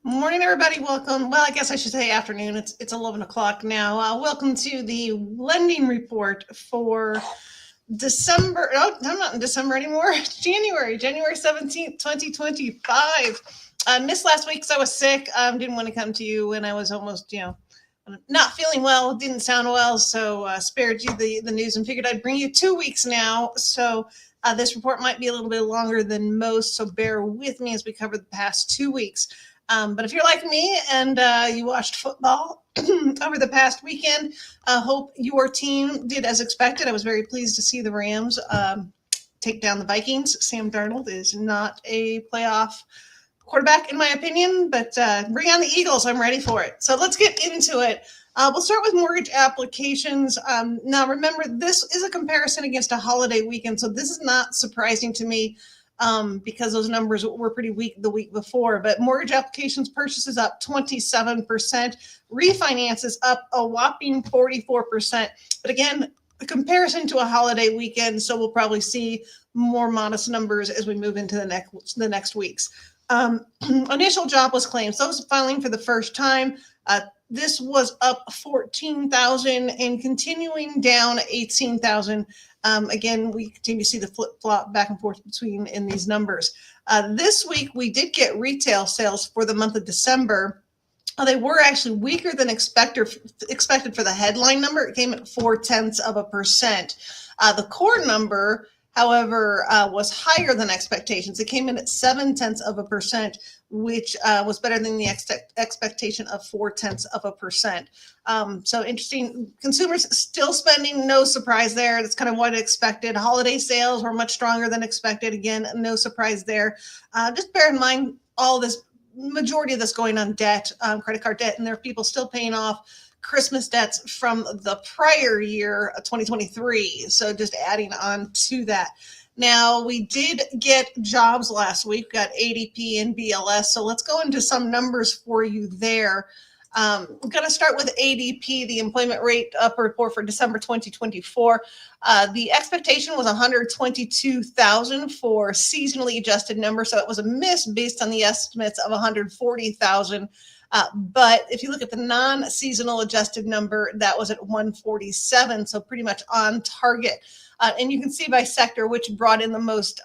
Morning, everybody. Welcome. Well, I guess I should say afternoon. It's 11 o'clock now. Welcome to the lending report for December. Oh, I'm not in December anymore. January 17th, 2025. I missed last week because I was sick. Didn't want to come to you when I was almost, not feeling well. Didn't sound well, so spared you the news and figured I'd bring you 2 weeks now. So this report might be a little bit longer than most, so bear with me as we cover the past 2 weeks. But if you're like me and you watched football over the past weekend, I hope your team did as expected. I was very pleased to see the Rams take down the Vikings. Sam Darnold is not a playoff quarterback, in my opinion, but bring on the Eagles. I'm ready for it. So let's get into it. We'll start with mortgage applications. Now, remember, this is a comparison against a holiday weekend, so this is not surprising to me because those numbers were pretty weak the week before. But mortgage applications purchases up 27%, refinances up a whopping 44%. But again, a comparison to a holiday weekend, so we'll probably see more modest numbers as we move into the next weeks. Initial jobless claims, those filing for the first time, this was up 14,000 and continuing down 18,000. Again, we continue to see the flip-flop back and forth between in these numbers. This week, we did get retail sales for the month of December. They were actually weaker than expected for the headline number. It came at 0.4%. The core number, however, was higher than expectations. It came in at 0.7%, which was better than the expectation of 0.4%. So interesting. Consumers still spending, no surprise there. That's kind of what I expected. Holiday sales were much stronger than expected. Again, no surprise there. Just bear in mind all this, majority of this going on debt, credit card debt, and there are people still paying off Christmas debts from the prior year, 2023. So just adding on to that. Now, we did get jobs last week. We got ADP and BLS. So let's go into some numbers for you there. I'm going to start with ADP, the employment rate report for December 2024. The expectation was 122,000 for seasonally adjusted numbers. So it was a miss based on the estimates of 140,000. But if you look at the non-seasonal adjusted number, that was at 147, so pretty much on target. And you can see by sector which brought in the most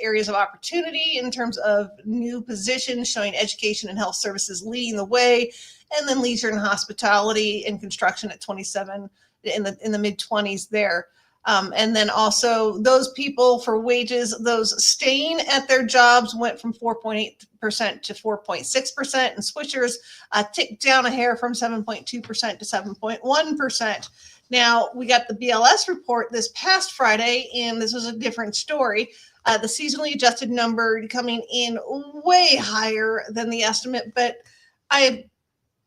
areas of opportunity in terms of new positions, showing education and health services leading the way, and then leisure and hospitality and construction at 27 in the mid 20s there. And then also those people for wages, those staying at their jobs went from 4.8% to 4.6%, and switchers ticked down a hair from 7.2% to 7.1%. Now, we got the BLS report this past Friday, and this was a different story. The seasonally adjusted number coming in way higher than the estimate, but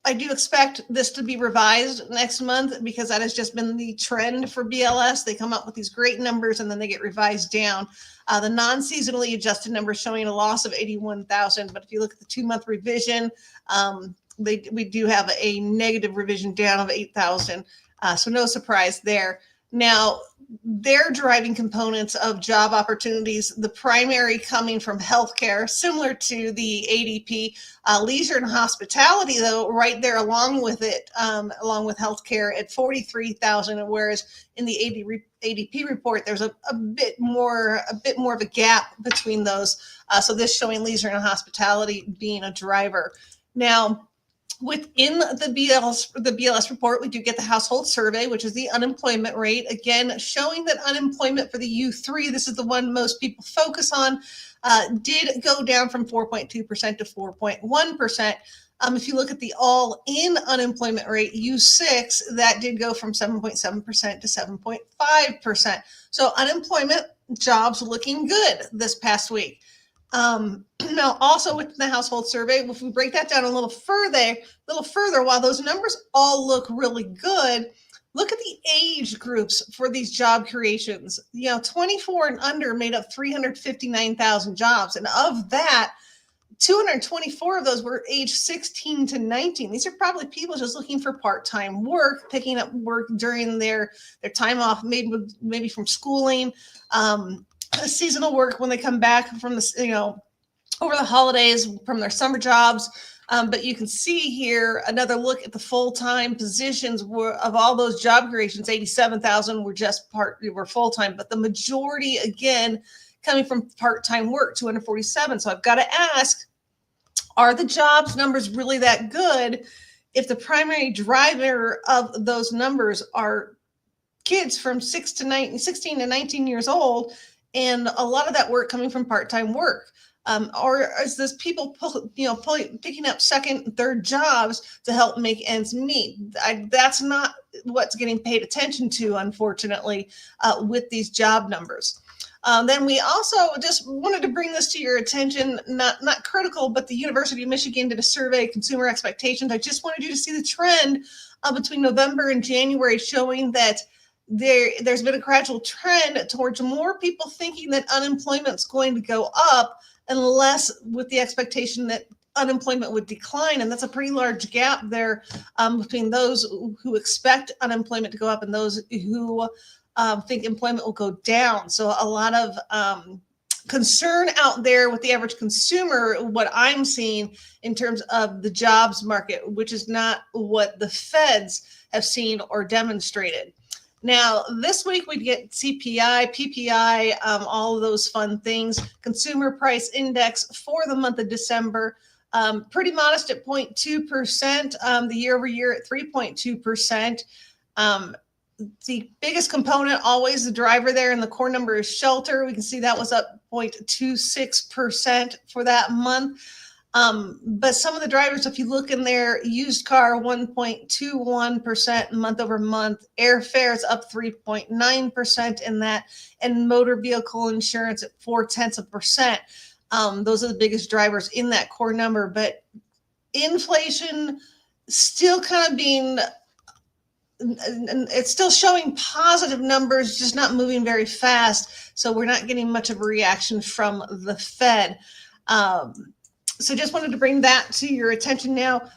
I do expect this to be revised next month because that has just been the trend for BLS. They come up with these great numbers and then they get revised down. The non-seasonally adjusted number showing a loss of 81,000, but if you look at the 2-month revision, we do have a negative revision down of 8,000. So no surprise there. Now, they're driving components of job opportunities, the primary coming from healthcare, similar to the ADP. Leisure and hospitality, though, right there along with it, along with healthcare at 43,000, whereas in the ADP report, there's a bit more of a gap between those. So this showing leisure and hospitality being a driver. Now, within the BLS report, we do get the household survey, which is the unemployment rate. Again, showing that unemployment for the U3, this is the one most people focus on, did go down from 4.2% to 4.1%. If you look at the all-in unemployment rate, U6, that did go from 7.7% to 7.5%. So unemployment jobs looking good this past week. Now, also with the household survey, if we break that down a little further, while those numbers all look really good, look at the age groups for these job creations. 24 and under made up 359,000 jobs. And of that, 224 of those were age 16 to 19. These are probably people just looking for part-time work, picking up work during their time off, maybe from schooling, seasonal work when they come back from the over the holidays from their summer jobs. But you can see here another look at the full-time positions of all those job creations. 87,000 were full-time, but the majority again coming from part-time work, 247. So I've got to ask, are the jobs numbers really that good if the primary driver of those numbers are kids from 16 to 19 years old, and a lot of that work coming from part-time work? Or is this people picking up second and third jobs to help make ends meet? That's not what's getting paid attention to, unfortunately, with these job numbers. Then we also just wanted to bring this to your attention, not critical, but the University of Michigan did a survey, consumer expectations. I just wanted you to see the trend between November and January, showing that there's been a gradual trend towards more people thinking that unemployment's going to go up, and less with the expectation that unemployment would decline. And that's a pretty large gap there between those who expect unemployment to go up and those who think employment will go down. So a lot of concern out there with the average consumer, what I'm seeing in terms of the jobs market, which is not what the feds have seen or demonstrated. Now, this week we get CPI, PPI, all of those fun things. Consumer Price Index for the month of December, pretty modest at 0.2%, the year over year at 3.2%. The biggest component, always the driver there, and the core number is shelter. We can see that was up 0.26% for that month. But some of the drivers, if you look in there, used car 1.21% month over month, airfares up 3.9% in that, and motor vehicle insurance at 0.4%. Those are the biggest drivers in that core number. But inflation still kind of being, it's still showing positive numbers, just not moving very fast. So we're not getting much of a reaction from the Fed. So just wanted to bring that to your attention. Now,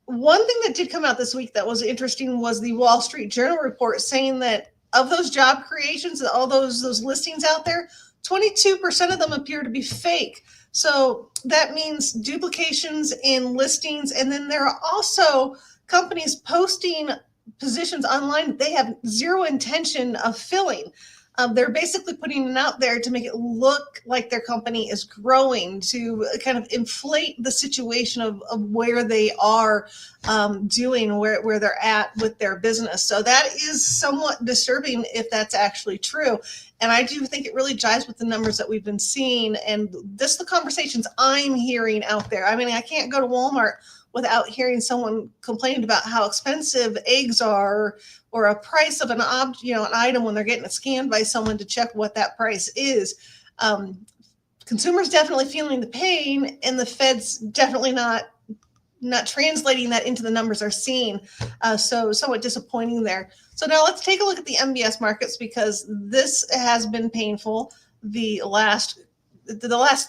one thing that did come out this week that was interesting was the Wall Street Journal report saying that of those job creations, all those listings out there, 22% of them appear to be fake. So that means duplications in listings. And then there are also companies posting positions online that they have zero intention of filling. They're basically putting it out there to make it look like their company is growing, to kind of inflate the situation of where they are doing, where they're at with their business. So that is somewhat disturbing if that's actually true. And I do think it really jives with the numbers that we've been seeing, and this the conversations I'm hearing out there. I mean, I can't go to Walmart without hearing someone complaining about how expensive eggs are, or a price of an item when they're getting it scanned by someone to check what that price is. Consumers definitely feeling the pain, and the Fed's definitely not translating that into the numbers they're seeing. So somewhat disappointing there. So now let's take a look at the MBS markets, because this has been painful the last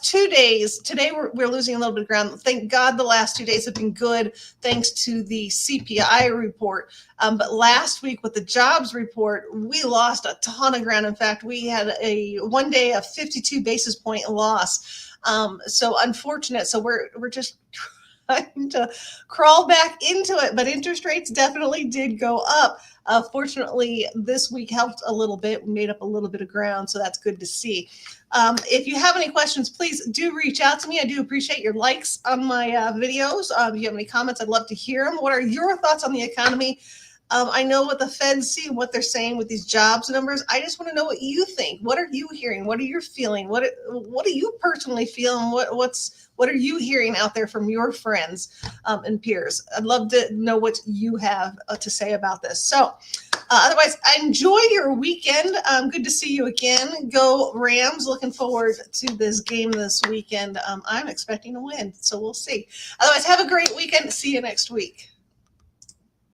2 days. Today we're losing a little bit of ground. Thank God the last 2 days have been good thanks to the CPI report. But last week with the jobs report, we lost a ton of ground. In fact, we had a 1 day of 52 basis point loss. So unfortunate. So we're just trying to crawl back into it, but interest rates definitely did go up. Fortunately, this week helped a little bit. We made up a little bit of ground, so that's good to see. If you have any questions, please do reach out to me. I do appreciate your likes on my videos. If you have any comments, I'd love to hear them. What are your thoughts on the economy? I know what the Feds see, what they're saying with these jobs numbers. I just want to know what you think. What are you hearing? What are you feeling? What do you personally feel? And what are you hearing out there from your friends and peers? I'd love to know what you have to say about this. So otherwise, enjoy your weekend. Good to see you again. Go Rams. Looking forward to this game this weekend. I'm expecting to win, so we'll see. Otherwise, have a great weekend. See you next week.